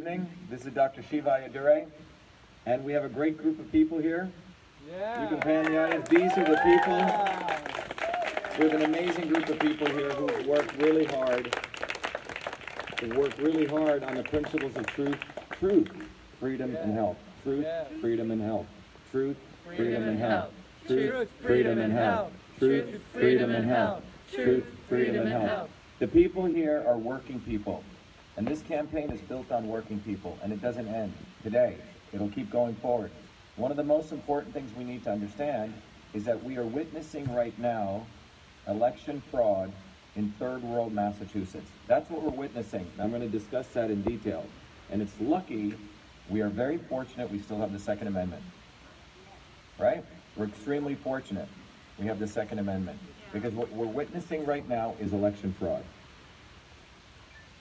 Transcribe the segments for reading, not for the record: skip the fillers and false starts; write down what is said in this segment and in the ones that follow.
evening. This is Dr. SHIVA, and we have a great group of people here. Yeah. You can pan the audience. These are the people. We have an amazing group of people here who work really hard. On the principles of truth, freedom, and health. Truth, freedom, and health. Truth, freedom, and health. Truth, freedom, and health. Truth, freedom, and health. Truth, freedom, and health. The people here are working people. And this campaign is built on working people, and it doesn't end today. It'll keep going forward. One of the most important things we need to understand is that we are witnessing right now election fraud in third world Massachusetts. That's what we're witnessing. I'm going to discuss that in detail. And it's lucky, we are very fortunate we still have the Second Amendment. Right? We're extremely fortunate we have the Second Amendment. Because what we're witnessing right now is election fraud.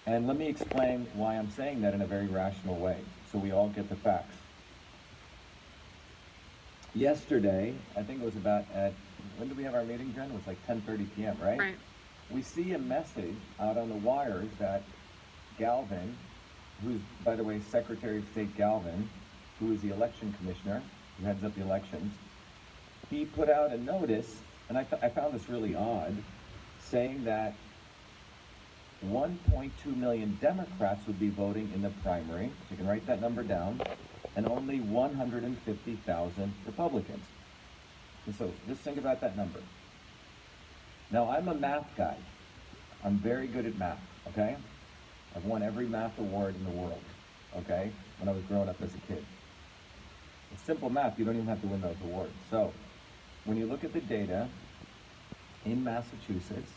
And let me explain why I'm saying that in a very rational way, so we all get the facts. Yesterday, I think it was about when did we have our meeting, Jen? It was like 10:30 p.m., right? Right. We see a message out on the wires that Galvin, who's, by the way, Secretary of State Galvin, who is the election commissioner, who heads up the elections, he put out a notice, and I found this really odd, saying that 1.2 million Democrats would be voting in the primary, so you can write that number down, and only 150,000 Republicans. And so just think about that number. Now, I'm a math guy. I'm very good at math, okay? I've won every math award in the world, okay, when I was growing up as a kid. It's simple math. You don't even have to win those awards. So when you look at the data in Massachusetts,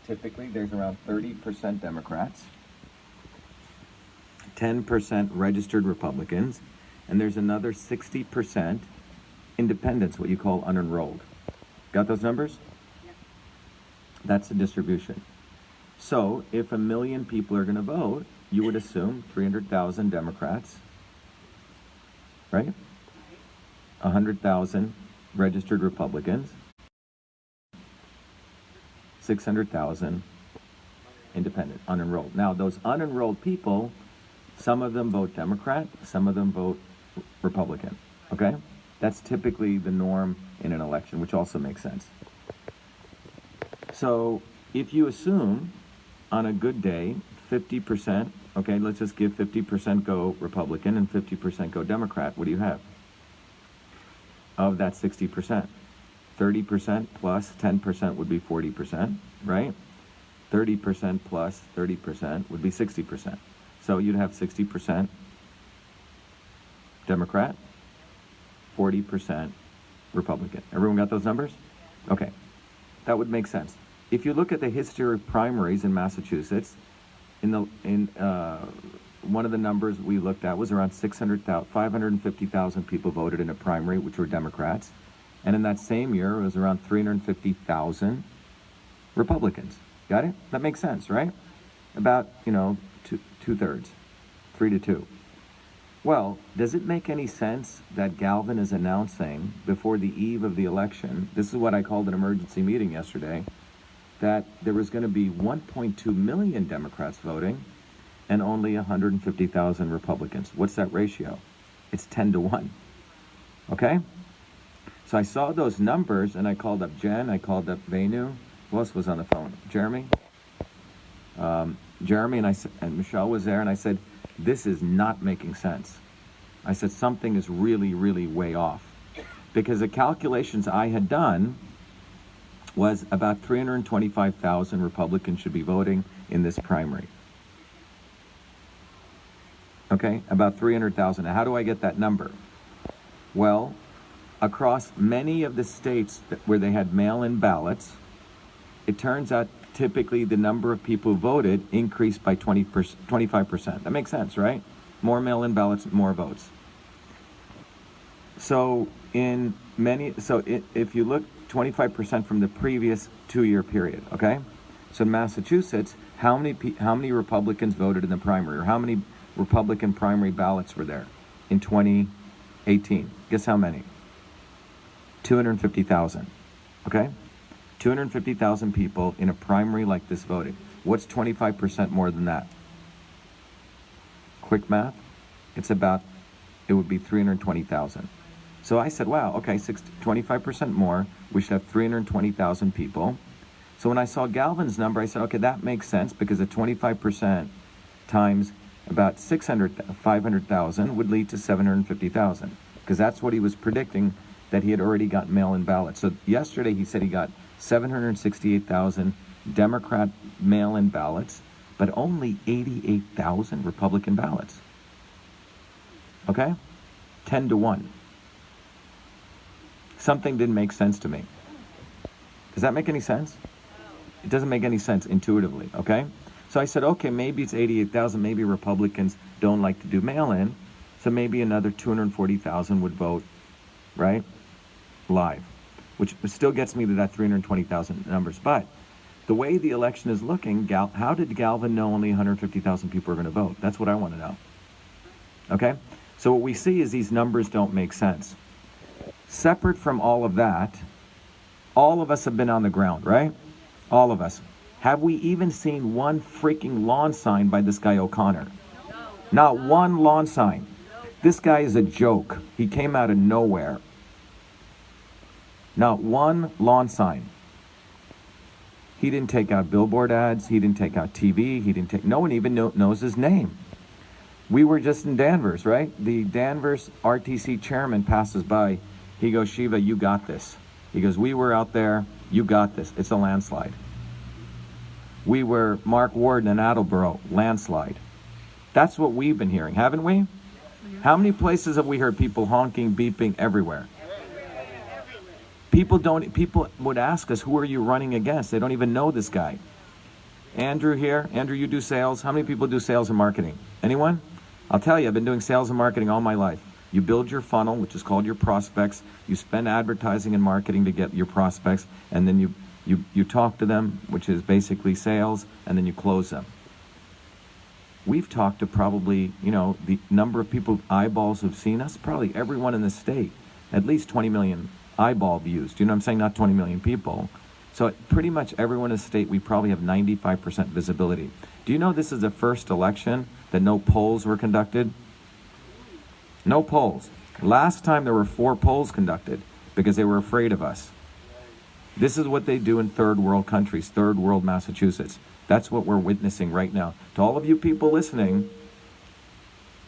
typically, there's around 30% Democrats, 10% registered Republicans, and there's another 60% independents, what you call unenrolled. Got those numbers? Yeah. That's the distribution. So, if 1 million people are going to vote, you would assume 300,000 Democrats, right? 100,000 registered Republicans, 600,000 independent, unenrolled. Now, those unenrolled people, some of them vote Democrat, some of them vote Republican, okay? That's typically the norm in an election, which also makes sense. So, if you assume on a good day, 50%, okay, let's just give 50% go Republican and 50% go Democrat, what do you have? Of that 60%. 30% plus 10% would be 40%, right? 30% plus 30% would be 60%. So you'd have 60% Democrat, 40% Republican. Everyone got those numbers? Okay, that would make sense. If you look at the history of primaries in Massachusetts, one of the numbers we looked at was around 550,000 people voted in a primary, which were Democrats. And in that same year, it was around 350,000 Republicans. Got it? That makes sense, right? About, two-thirds, 3-2. Well, does it make any sense that Galvin is announcing before the eve of the election, this is what I called an emergency meeting yesterday, that there was going to be 1.2 million Democrats voting and only 150,000 Republicans? What's that ratio? It's 10-1. Okay? So I saw those numbers, and I called up Jen, I called up Venu. Who else was on the phone? Jeremy? Jeremy and Michelle was there, and I said, this is not making sense. I said, something is really, really way off. Because the calculations I had done was about 325,000 Republicans should be voting in this primary. Okay, about 300,000. Now, how do I get that number? Well, across many of the states where they had mail-in ballots, it turns out typically the number of people who voted increased by 25%. That makes sense, right? More mail-in ballots, more votes. So if you look 25% from the previous 2-year period, okay? So in Massachusetts, how many Republicans voted in the primary, or how many Republican primary ballots were there in 2018? Guess how many? 250,000, okay? 250,000 people in a primary like this voted. What's 25% more than that? quick math, it would be 320,000. So I said, wow, okay, 25% more, we should have 320,000 people. So when I saw Galvin's number, I said, okay, that makes sense, because at 25% times about 500,000 would lead to 750,000, because that's what he was predicting, that he had already got mail-in ballots. So yesterday he said he got 768,000 Democrat mail-in ballots, but only 88,000 Republican ballots. Okay? 10 to 1. Something didn't make sense to me. Does that make any sense? It doesn't make any sense intuitively, okay? So I said, okay, maybe it's 88,000. Maybe Republicans don't like to do mail-in. So maybe another 240,000 would vote, right? Live, which still gets me to that 320,000 numbers. But the way the election is looking, how did Galvin know only 150,000 people are going to vote? That's what I want to know. Okay? So what we see is these numbers don't make sense. Separate from all of that, all of us have been on the ground, right? All of us. Have we even seen one freaking lawn sign by this guy O'Connor? Not one lawn sign. This guy is a joke. He came out of nowhere. Not one lawn sign. He didn't take out billboard ads. He didn't take out TV. No one even knows his name. We were just in Danvers, right? The Danvers RTC chairman passes by. He goes, Shiva, you got this. He goes, we were out there. You got this. It's a landslide. We were Mark Warden in Attleboro, landslide. That's what we've been hearing, haven't we? How many places have we heard people honking, beeping everywhere? People would ask us, who are you running against? They don't even know this guy. Andrew here. Andrew, you do sales. How many people do sales and marketing? Anyone? I'll tell you, I've been doing sales and marketing all my life. You build your funnel, which is called your prospects. You spend advertising and marketing to get your prospects, and then you talk to them, which is basically sales, and then you close them. We've talked to probably, the number of people, eyeballs who've seen us, probably everyone in the state, at least 20 million eyeball views. Do you know what I'm saying? Not 20 million people. So pretty much everyone in the state, we probably have 95% visibility. Do you know this is the first election that no polls were conducted? No polls. Last time there were 4 polls conducted because they were afraid of us. This is what they do in third world countries, third world Massachusetts. That's what we're witnessing right now. To all of you people listening,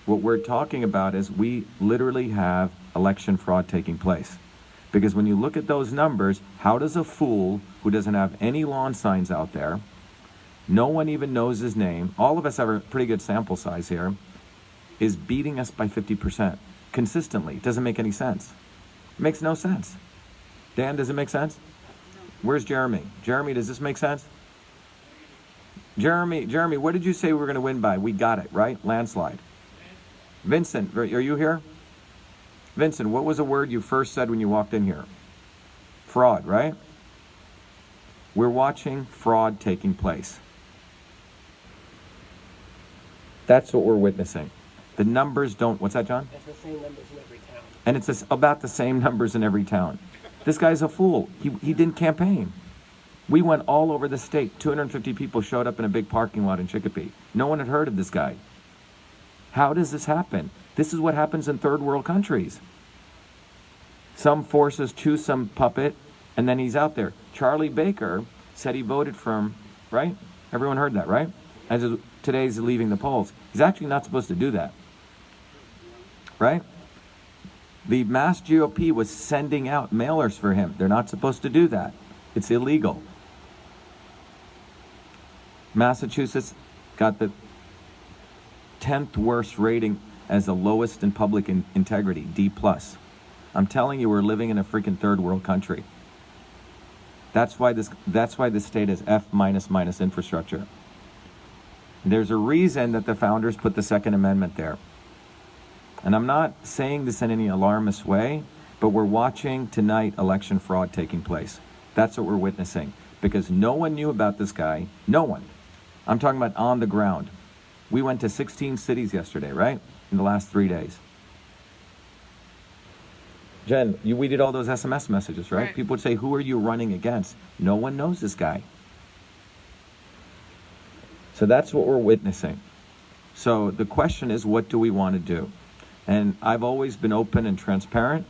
what we're talking about is we literally have election fraud taking place. Because when you look at those numbers, how does a fool who doesn't have any lawn signs out there, no one even knows his name, all of us have a pretty good sample size here, is beating us by 50% consistently? It doesn't make any sense. It makes no sense. Dan, does it make sense? Where's Jeremy? Jeremy, does this make sense? Jeremy, what did you say we were going to win by? We got it, right? Landslide. Vincent, are you here? Vincent, what was a word you first said when you walked in here? Fraud, right? We're watching fraud taking place. That's what we're witnessing. The numbers don't... What's that, John? It's the same numbers in every town. And it's about the same numbers in every town. This guy's a fool. He didn't campaign. We went all over the state. 250 people showed up in a big parking lot in Chicopee. No one had heard of this guy. How does this happen? This is what happens in third world countries. Some forces choose some puppet, and then he's out there. Charlie Baker said he voted for him, right? Everyone heard that, right? As today he's leaving the polls. He's actually not supposed to do that, right? The Mass GOP was sending out mailers for him. They're not supposed to do that. It's illegal. Massachusetts got the 10th worst rating as the lowest in public integrity, D+. I'm telling you, we're living in a freaking third world country. That's why this state has F minus infrastructure. There's a reason that the founders put the Second Amendment there. And I'm not saying this in any alarmist way, but we're watching tonight election fraud taking place. That's what we're witnessing. Because no one knew about this guy. No one. I'm talking about on the ground. We went to 16 cities yesterday, right? In the last 3 days. Jen, we did all those SMS messages, right? People would say, who are you running against? No one knows this guy. So that's what we're witnessing. So the question is, what do we want to do? And I've always been open and transparent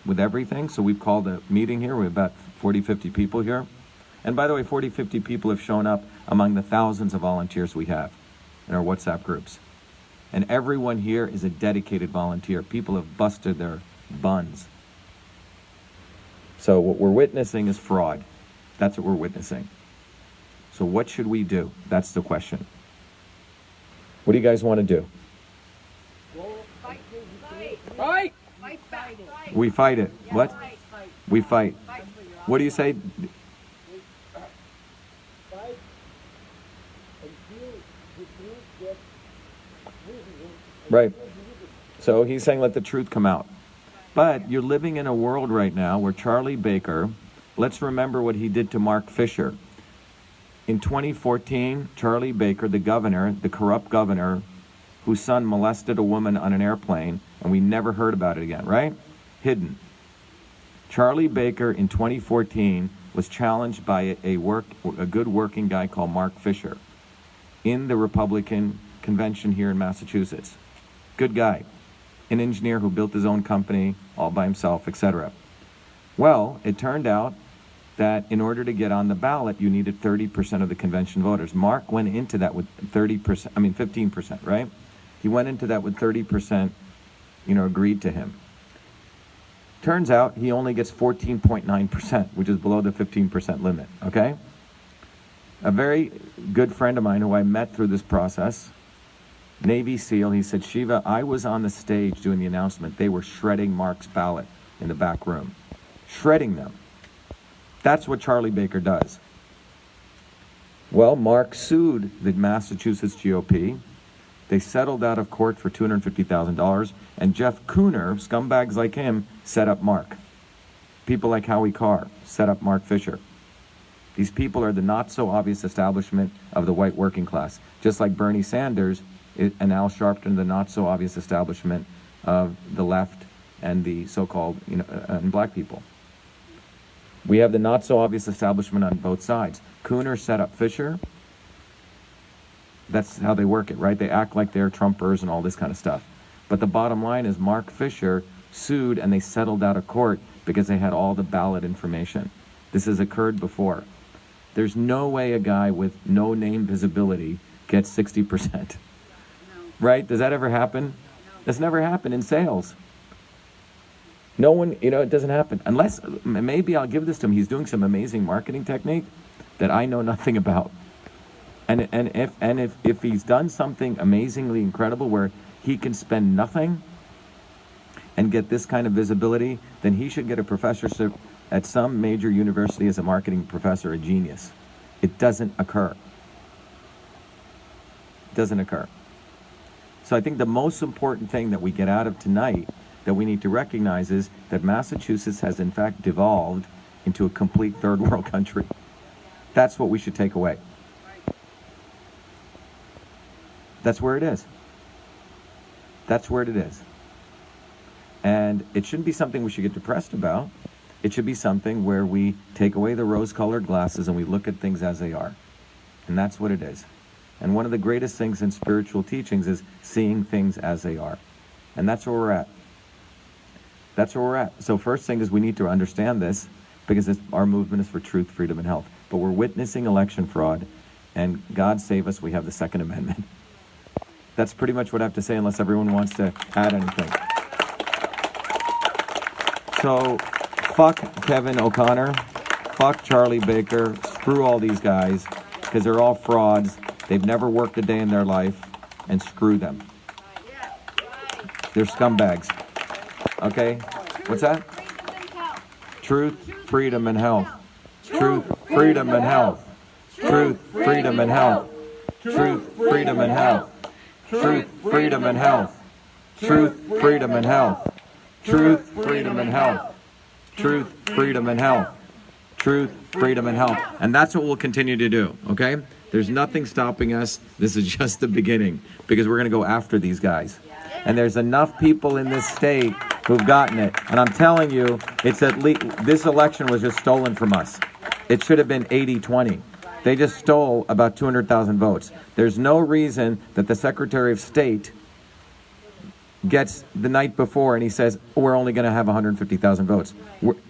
with everything. So we've called a meeting here. We have about 40, 50 people here. And by the way, 40, 50 people have shown up among the thousands of volunteers we have in our WhatsApp groups. And everyone here is a dedicated volunteer. People have busted their buns. So what we're witnessing is fraud. That's what we're witnessing. So what should we do? That's the question. What do you guys want to do? Fight! We fight it. What? We fight. What do you say? Right. So he's saying let the truth come out. But you're living in a world right now where Charlie Baker, let's remember what he did to Mark Fisher. In 2014, Charlie Baker, the governor, the corrupt governor, whose son molested a woman on an airplane, and we never heard about it again, right? Hidden. Charlie Baker in 2014 was challenged by a good working guy called Mark Fisher in the Republican convention here in Massachusetts. Good guy, an engineer who built his own company all by himself, etc. Well, it turned out that in order to get on the ballot, you needed 30% of the convention voters. Mark went into that with 15%, right? He went into that with 30%, agreed to him. Turns out he only gets 14.9%, which is below the 15% limit, okay? A very good friend of mine who I met through this process, Navy SEAL, he said, Shiva, I was on the stage doing the announcement. They were shredding Mark's ballot in the back room. Shredding them. That's what Charlie Baker does. Well, Mark sued the Massachusetts GOP. They settled out of court for $250,000, and Jeff Cooner, scumbags like him, set up Mark. People like Howie Carr set up Mark Fisher. These people are the not-so-obvious establishment of the white working class, just like Bernie Sanders and Al Sharpton, the not-so-obvious establishment of the left and the so-called and black people. We have the not-so-obvious establishment on both sides. Cooner set up Fisher. That's how they work it, right? They act like they're Trumpers and all this kind of stuff. But the bottom line is Mark Fisher sued and they settled out of court because they had all the ballot information. This has occurred before. There's no way a guy with no name visibility gets 60%. No. Right? Does that ever happen? No. That's never happened in sales. No one, it doesn't happen. Unless, maybe I'll give this to him. He's doing some amazing marketing technique that I know nothing about. And if he's done something amazingly incredible where he can spend nothing and get this kind of visibility, then he should get a professorship at some major university as a marketing professor, a genius. It doesn't occur. It doesn't occur. So I think the most important thing that we get out of tonight that we need to recognize is that Massachusetts has in fact devolved into a complete third world country. That's what we should take away. That's where it is. That's where it is. And it shouldn't be something we should get depressed about. It should be something where we take away the rose-colored glasses and we look at things as they are. And that's what it is. And one of the greatest things in spiritual teachings is seeing things as they are. And that's where we're at. That's where we're at. So first thing is we need to understand this because our movement is for truth, freedom, and health. But we're witnessing election fraud, and God save us, we have the Second Amendment. That's pretty much what I have to say unless everyone wants to add anything. So, fuck Kevin O'Connor, fuck Charlie Baker, screw all these guys, because they're all frauds. They've never worked a day in their life, and screw them. They're scumbags. Okay? What's that? Truth, freedom, and health. Truth, freedom, and health. Truth, freedom, and health. Truth, freedom, and health. Truth, freedom, and health. Truth, freedom, and health. Truth, freedom, and health. Truth, freedom, and health. Truth, freedom, and health. And that's what we'll continue to do, okay? There's nothing stopping us. This is just the beginning because we're going to go after these guys. And there's enough people in this state who've gotten it. And I'm telling you, it's at least, this election was just stolen from us. It should have been 80-20. They just stole about 200,000 votes. There's no reason that the Secretary of State gets the night before and he says, we're only going to have 150,000 votes.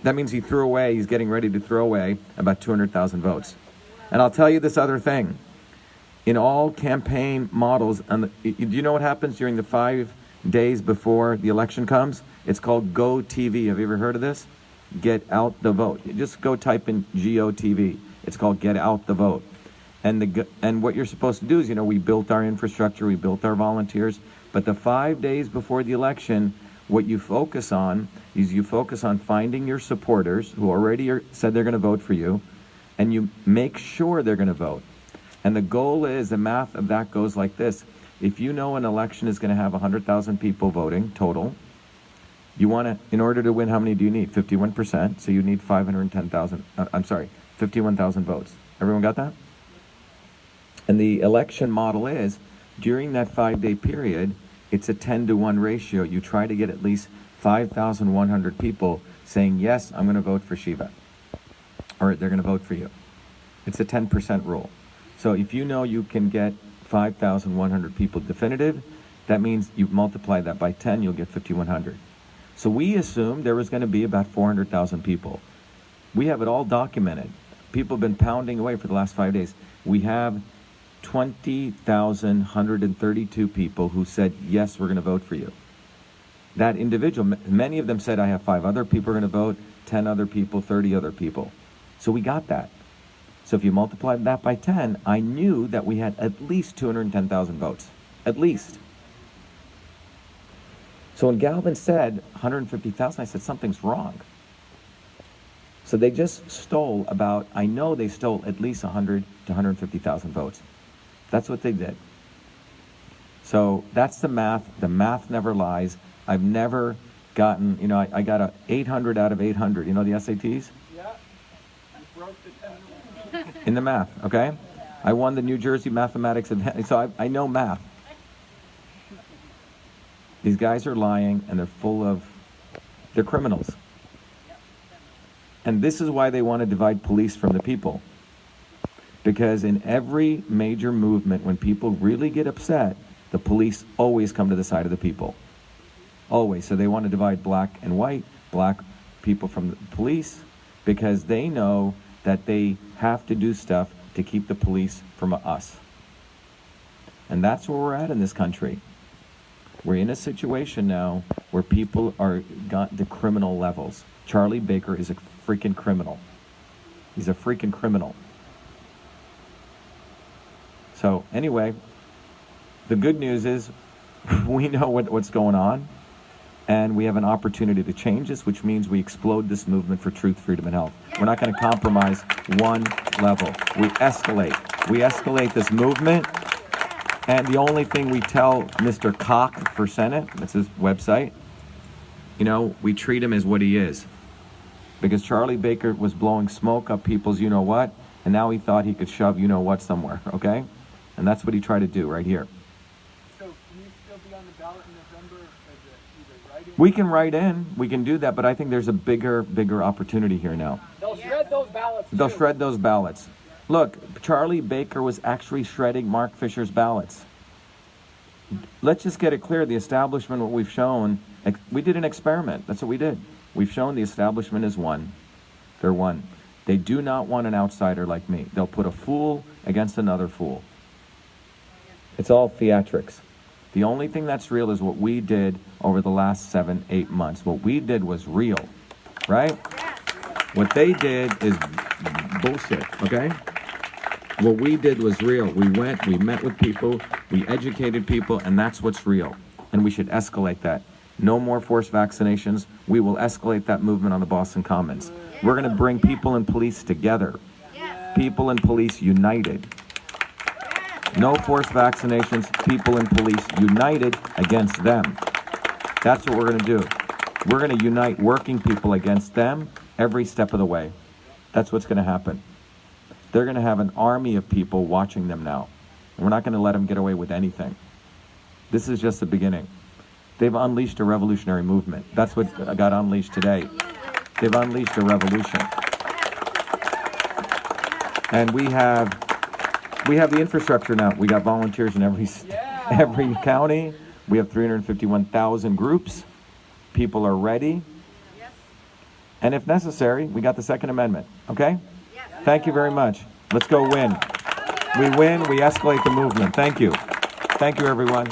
That means he's getting ready to throw away about 200,000 votes. And I'll tell you this other thing. In all campaign models, do you know what happens during the 5 days before the election comes? It's called Go TV. Have you ever heard of this? Get out the vote. You just go type in GOTV. It's called Get Out the Vote. And what you're supposed to do is, we built our infrastructure, we built our volunteers, but the 5 days before the election, what you focus on is finding your supporters who already said they're going to vote for you, and you make sure they're going to vote. And the goal is, the math of that goes like this. If you know an election is going to have 100,000 people voting total, in order to win, how many do you need? 51%. So you need 51,000 votes. Everyone got that? And the election model is, during that 5-day period, it's a 10-to-1 ratio. You try to get at least 5,100 people saying, yes, I'm going to vote for Shiva. Or they're going to vote for you. It's a 10% rule. So if you know you can get 5,100 people definitive, that means you multiply that by 10, you'll get 5,100. So we assumed there was going to be about 400,000 people. We have it all documented. People have been pounding away for the last 5 days. We have 20,132 people who said, yes, we're going to vote for you. That individual, many of them said, I have 5 other people are going to vote, 10 other people, 30 other people. So we got that. So if you multiplied that by 10, I knew that we had at least 210,000 votes. At least. So when Galvin said 150,000, I said, something's wrong. So they just stole I know they stole at least 100 to 150,000 votes. That's what they did. So that's the math. The math never lies. I've never gotten, I got a 800 out of 800. You know the SATs? Yeah. You broke the 10. In the math, okay? I won the New Jersey mathematics event, so I know math. These guys are lying, and they're criminals. And this is why they want to divide police from the people. Because in every major movement, when people really get upset, the police always come to the side of the people. Always. So they want to divide black and white, black people from the police, because they know that they have to do stuff to keep the police from us. And that's where we're at in this country. We're in a situation now where people got the criminal levels. Charlie Baker is a freaking criminal. He's a freaking criminal. So anyway, the good news is we know what's going on, and we have an opportunity to change this, which means we explode this movement for truth, freedom, and health. We're not going to compromise one level. We escalate. We escalate this movement, and the only thing we tell Mr. Koch for Senate, that's his website, we treat him as what he is. Because Charlie Baker was blowing smoke up people's you-know-what, and now he thought he could shove you-know-what somewhere, okay? And that's what he tried to do right here. So can you still be on the ballot in November as either write-in? We can write in, we can do that, but I think there's a bigger opportunity here now. They'll shred those ballots. They'll shred those ballots. Look, Charlie Baker was actually shredding Mark Fisher's ballots. Let's just get it clear, the establishment, what we've shown, we did an experiment. That's what we did. We've shown the establishment is one. They're one. They do not want an outsider like me. They'll put a fool against another fool. It's all theatrics. The only thing that's real is what we did over the last 7-8 months. What we did was real, right? What they did is bullshit, okay? What we did was real. We went, we met with people, we educated people, and that's what's real. And we should escalate that. No more forced vaccinations. We will escalate that movement on the Boston Commons. We're going to bring people and police together. People and police united. No forced vaccinations, people and police united against them. That's what we're going to do. We're going to unite working people against them every step of the way. That's what's going to happen. They're going to have an army of people watching them now. And we're not going to let them get away with anything. This is just the beginning. They've unleashed a revolutionary movement. That's what got unleashed today. They've unleashed a revolution. And we have we have the infrastructure now. We got volunteers in every county. We have 351,000 groups. People are ready. Yes. And if necessary, we got the Second Amendment. Okay? Yes. Thank you very much. Let's go win. We win, we escalate the movement. Thank you. Thank you, everyone.